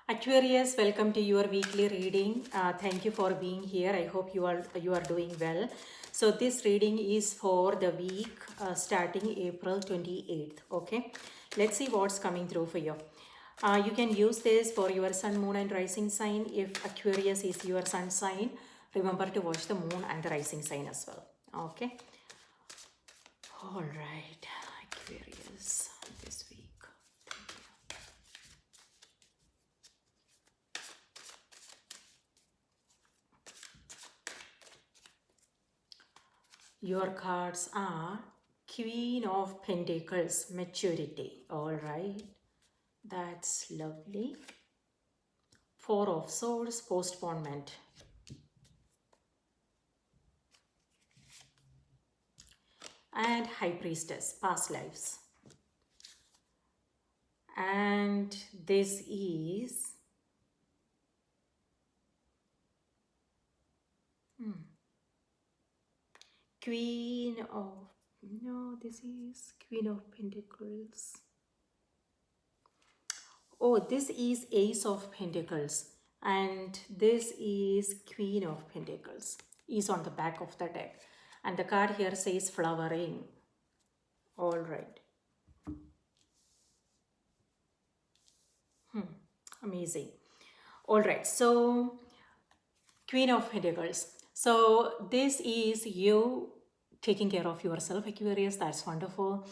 Aquarius, welcome to your weekly reading. Thank you for being here. I hope you are doing well. So this reading is for the week starting April 28th. Okay, let's see what's coming through for you. You can use this for your sun, moon, and rising sign. If Aquarius is your sun sign, remember to watch the moon and the rising sign as well. Okay. All right, Aquarius this week. Your cards are Queen of Pentacles, maturity. All right, that's lovely. Four of Swords, postponement. And High Priestess, past lives. And this is Queen of, no, this is Queen of Pentacles. Oh, this is Ace of Pentacles. And this is Queen of Pentacles. Is on the back of the deck. And the card here says flowering. All right. Amazing. All right. So, Queen of Pentacles. So, this is you taking care of yourself, Aquarius. That's wonderful.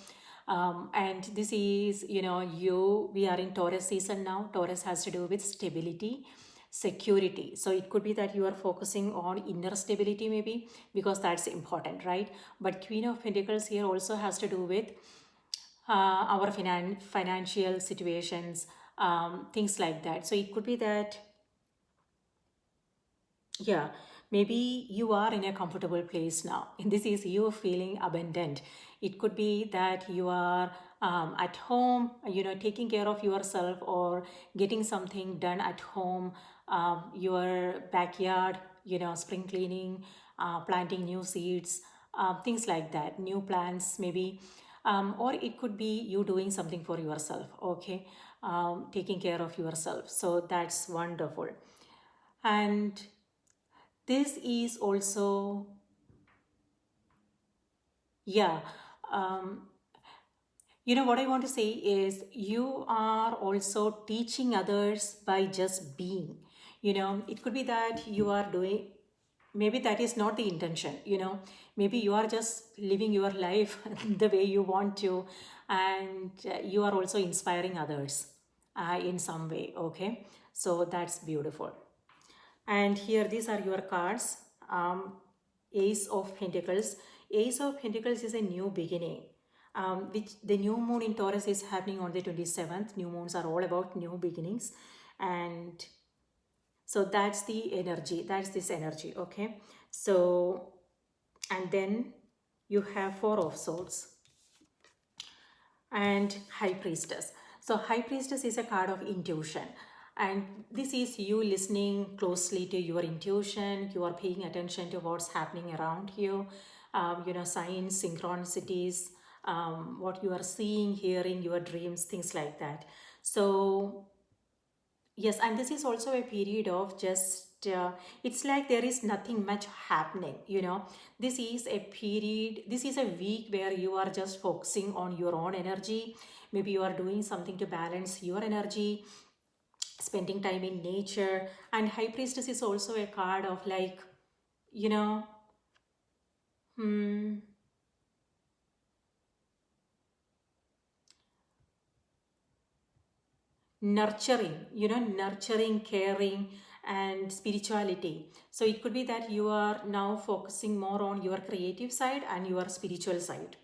And this is, we are in Taurus season now. Taurus has to do with stability, security. So it could be that you are focusing on inner stability, maybe, because that's important, right? But Queen of Pentacles here also has to do with our financial situations, things like that. So it could be that, yeah, maybe you are in a comfortable place now. And this is you feeling abundant. It could be that you are at home, taking care of yourself or getting something done at home, your backyard, spring cleaning, planting new seeds, things like that, new plants maybe. Or it could be you doing something for yourself, okay? Taking care of yourself. So that's wonderful. And this is also, yeah, um, what I want to say is you are also teaching others by just being. It could be that you are doing, maybe that is not the intention, maybe you are just living your life the way you want to, and you are also inspiring others in some way, okay? So that's beautiful. And here, these are your cards. Ace of Pentacles. Ace of Pentacles is a new beginning. Which the new moon in Taurus is happening on the 27th. New moons are all about new beginnings. And so that's the energy. That's this energy, okay? So, and then you have Four of Swords and High Priestess. So High Priestess is a card of intuition, and this is you listening closely to your intuition. You are paying attention to what's happening around you, signs, synchronicities, what you are seeing, hearing, your dreams, things like that. So yes, and this is also a period of just, it's like there is nothing much happening, This is a period, this is a week where you are just focusing on your own energy. Maybe you are doing something to balance your energy, spending time in nature. And High Priestess is also a card of like, you know, hmm, nurturing, nurturing, caring, and spirituality. So it could be that you are now focusing more on your creative side and your spiritual side.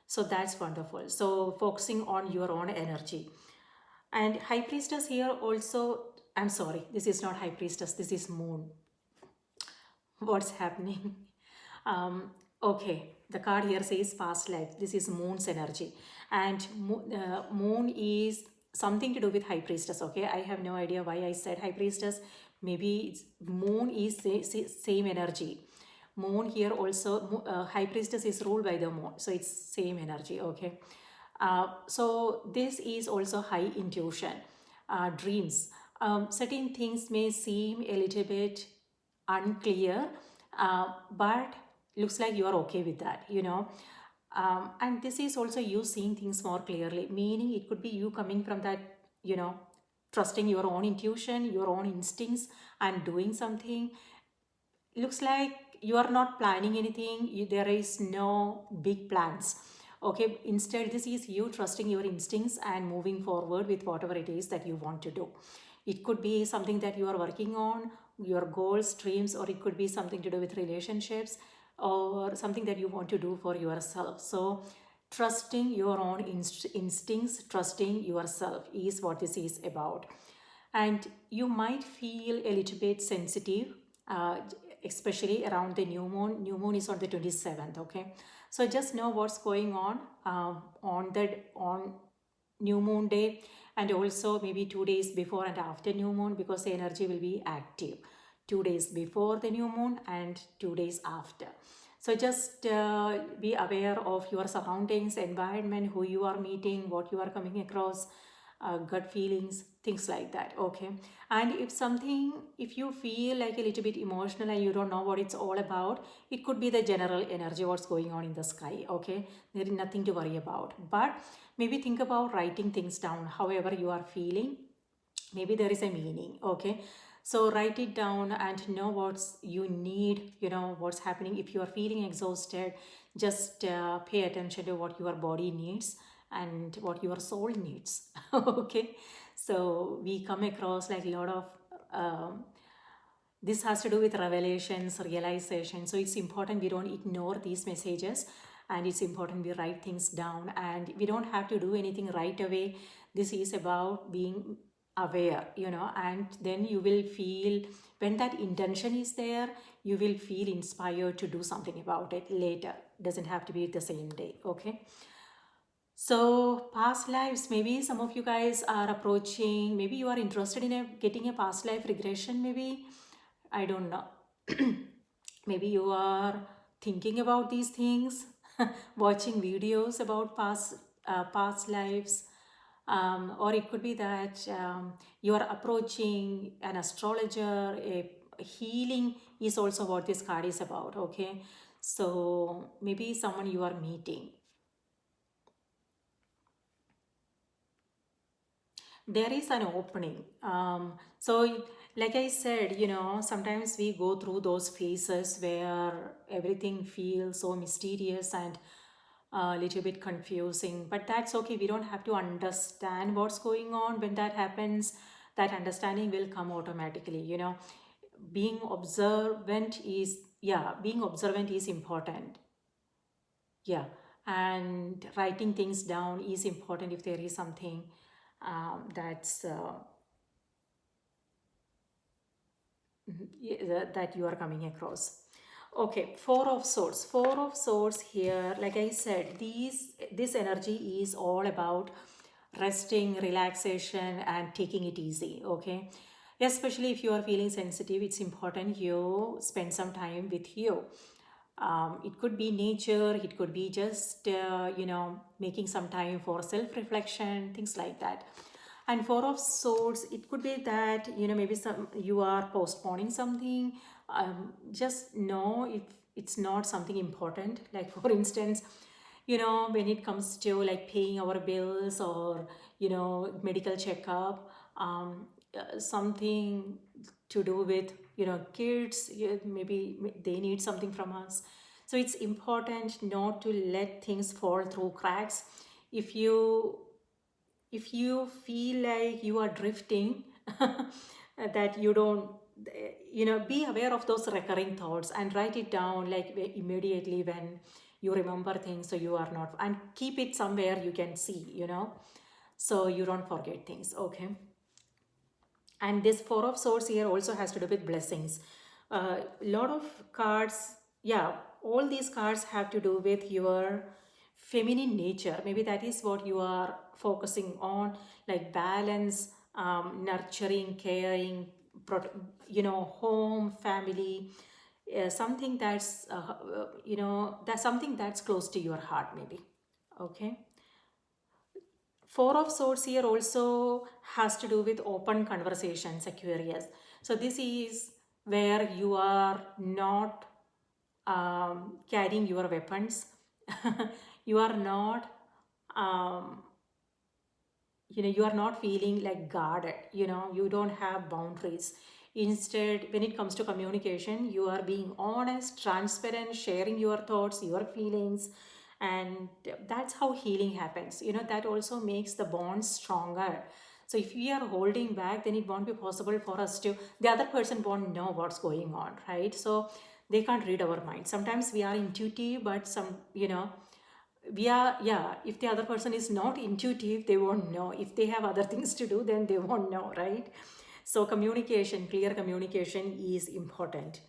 So that's wonderful. So focusing on your own energy. And High Priestess here also, I'm sorry, this is not High Priestess, this is Moon. What's happening? Um, okay, the card here says past life. This is Moon's energy, and Moon is something to do with High Priestess. Okay, I have no idea why I said High Priestess. Maybe Moon is same energy. Moon here also, High Priestess is ruled by the Moon, so it's same energy. Okay, so this is also high intuition, dreams. certain things may seem a little bit unclear, but looks like you are okay with that, and this is also you seeing things more clearly, meaning it could be you coming from that, you know trusting your own intuition, your own instincts, and doing something. Looks like you are not planning anything. There is no big plans. Okay, instead, this is you trusting your instincts and moving forward with whatever it is that you want to do. It could be something that you are working on, your goals, dreams, or it could be something to do with relationships, or something that you want to do for yourself. So, trusting your own instincts, trusting yourself is what this is about. And you might feel a little bit sensitive, uh, especially around the new moon. New moon is on the 27th. Okay, so just know what's going on, on new moon day, and also maybe 2 days before and after new moon, because the energy will be active 2 days before the new moon and 2 days after. So just be aware of your surroundings, environment, who you are meeting, what you are coming across, gut feelings, things like that. Okay, and if you feel like a little bit emotional and you don't know what it's all about, it could be the general energy, what's going on in the sky. Okay, there is nothing to worry about, but maybe think about writing things down. However you are feeling, maybe there is a meaning. Okay, so write it down and know what's you need, what's happening. If you are feeling exhausted, just pay attention to what your body needs and what your soul needs. Okay, so we come across like a lot of um, this has to do with revelations, realization. So it's important we don't ignore these messages, and it's important we write things down, and we don't have to do anything right away. This is about being aware, and then you will feel, when that intention is there, you will feel inspired to do something about it later. Doesn't have to be the same day. Okay, so past lives, maybe some of you guys are approaching, maybe you are interested in getting a past life regression, maybe. I don't know. Maybe you are thinking about these things, watching videos about past lives, or it could be that you are approaching an astrologer. A healing is also what this card is about. Okay, so maybe someone you are meeting. There is an opening. So, like I said, sometimes we go through those phases where everything feels so mysterious and a little bit confusing, but that's okay. We don't have to understand what's going on. When that happens, that understanding will come automatically. Being observant is important. Yeah, and writing things down is important if there is something that's that you are coming across. Okay, four of swords. Four of swords here, like I said, this energy is all about resting, relaxation, and taking it easy. Okay, especially if you are feeling sensitive, it's important you spend some time with you. It could be nature, it could be just making some time for self-reflection, things like that. And four of swords, it could be that maybe you are postponing something. Just know if it's not something important, like for instance, when it comes to like paying our bills, or medical checkup, something to do with kids. Maybe they need something from us. So it's important not to let things fall through cracks. If you feel like you are drifting, that you don't, be aware of those recurring thoughts and write it down, like immediately when you remember things, so you are not, and keep it somewhere you can see, so you don't forget things. Okay, and this four of swords here also has to do with blessings. A lot of cards, yeah, all these cards have to do with your feminine nature. Maybe that is what you are focusing on, like balance, nurturing, caring, home, family, something that's something that's close to your heart, maybe. Okay, Four of Swords here also has to do with open conversations, Aquarius. So this is where you are not carrying your weapons. You are not, um, you are not feeling like guarded. You don't have boundaries. Instead, when it comes to communication, you are being honest, transparent, sharing your thoughts, your feelings, and that's how healing happens. That also makes the bond stronger. So if we are holding back, then it won't be possible for us to, the other person won't know what's going on, right? So they can't read our mind. Sometimes we are intuitive, but we are, yeah, if the other person is not intuitive, they won't know. If they have other things to do, then they won't know, right? So communication, clear communication is important,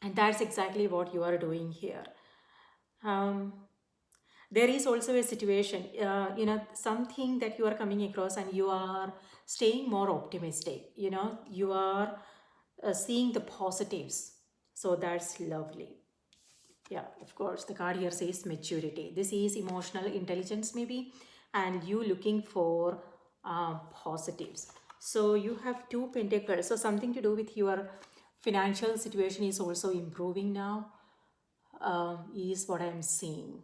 and that's exactly what you are doing here. um, there is also a situation, something that you are coming across, and you are staying more optimistic. You are seeing the positives. So that's lovely. Yeah, of course. The card here says maturity. This is emotional intelligence, maybe, and you looking for positives. So you have two pentacles. So something to do with your financial situation is also improving now, is what I'm seeing.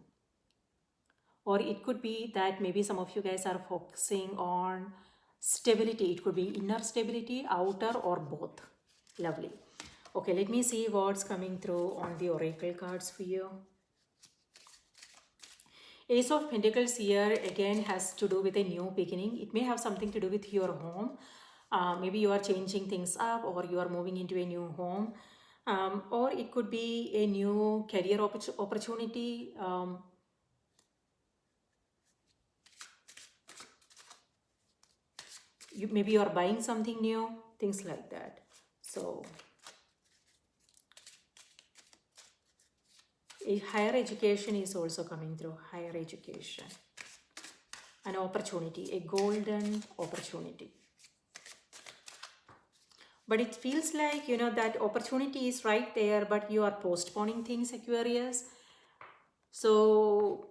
Or it could be that maybe some of you guys are focusing on stability. It could be inner stability, outer, or both. Lovely. Okay, let me see what's coming through on the oracle cards for you. Ace of Pentacles here again has to do with a new beginning. It may have something to do with your home. Maybe you are changing things up, or you are moving into a new home. Or it could be a new career opportunity. Maybe you are buying something new, things like that. So a higher education is also coming through. Higher education, an opportunity, a golden opportunity. But it feels like, that opportunity is right there, but you are postponing things, Aquarius. So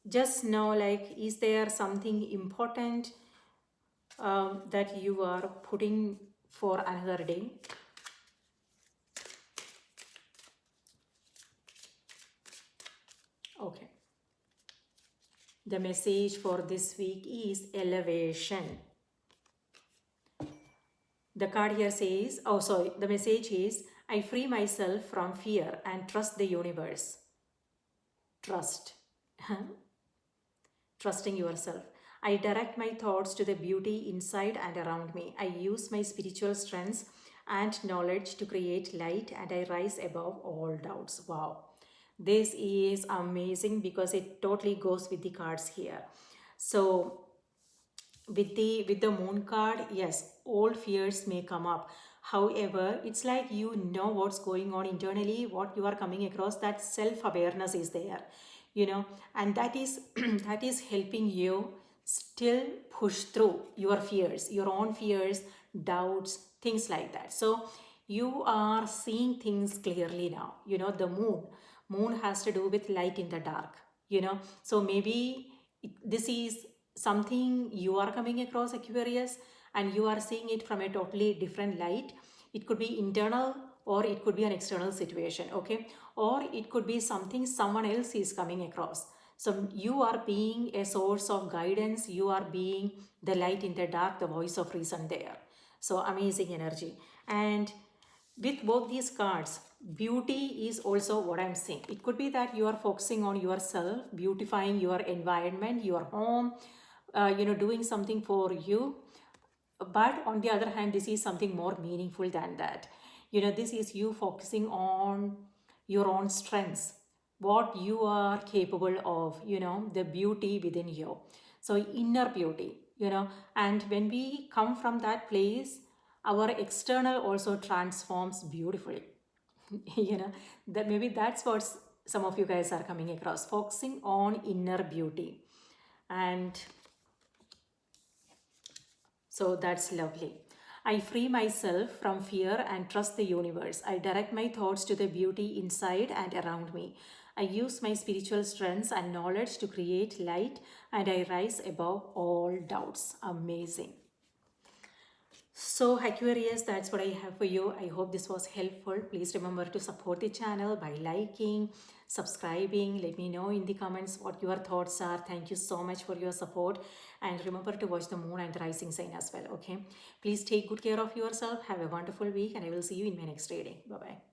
just know, like, is there something important that you are putting for another day? Okay. The message for this week is elevation. The card here says, the message is, I free myself from fear and trust the universe. Trust. Trusting yourself. I direct my thoughts to the beauty inside and around me. I use my spiritual strengths and knowledge to create light, and I rise above all doubts. Wow. This is amazing because it totally goes with the cards here. So with the moon card, yes, all fears may come up. However, it's like you know what's going on internally, what you are coming across, that self-awareness is there, and that is that is helping you still push through your fears, your own fears, doubts, things like that. So you are seeing things clearly now. The moon has to do with light in the dark. So maybe this is something you are coming across, Aquarius, and you are seeing it from a totally different light. It could be internal, or it could be an external situation, okay? Or it could be something someone else is coming across. So you are being a source of guidance, you are being the light in the dark, the voice of reason there. So amazing energy. And with both these cards, beauty is also what I'm saying. It could be that you are focusing on yourself, beautifying your environment, your home, doing something for you. But on the other hand, this is something more meaningful than that. This is you focusing on your own strengths, what you are capable of, the beauty within you. So inner beauty, and when we come from that place, our external also transforms beautifully. That maybe that's what some of you guys are coming across, focusing on inner beauty. And so that's lovely. I free myself from fear and trust the universe. I direct my thoughts to the beauty inside and around me. I use my spiritual strengths and knowledge to create light, and I rise above all doubts. Amazing. So, Aquarius, that's what I have for you. I hope this was helpful. Please remember to support the channel by liking, subscribing. Let me know in the comments what your thoughts are. Thank you so much for your support. And remember to watch the moon and rising sign as well. Okay. Please take good care of yourself. Have a wonderful week, and I will see you in my next reading. Bye bye.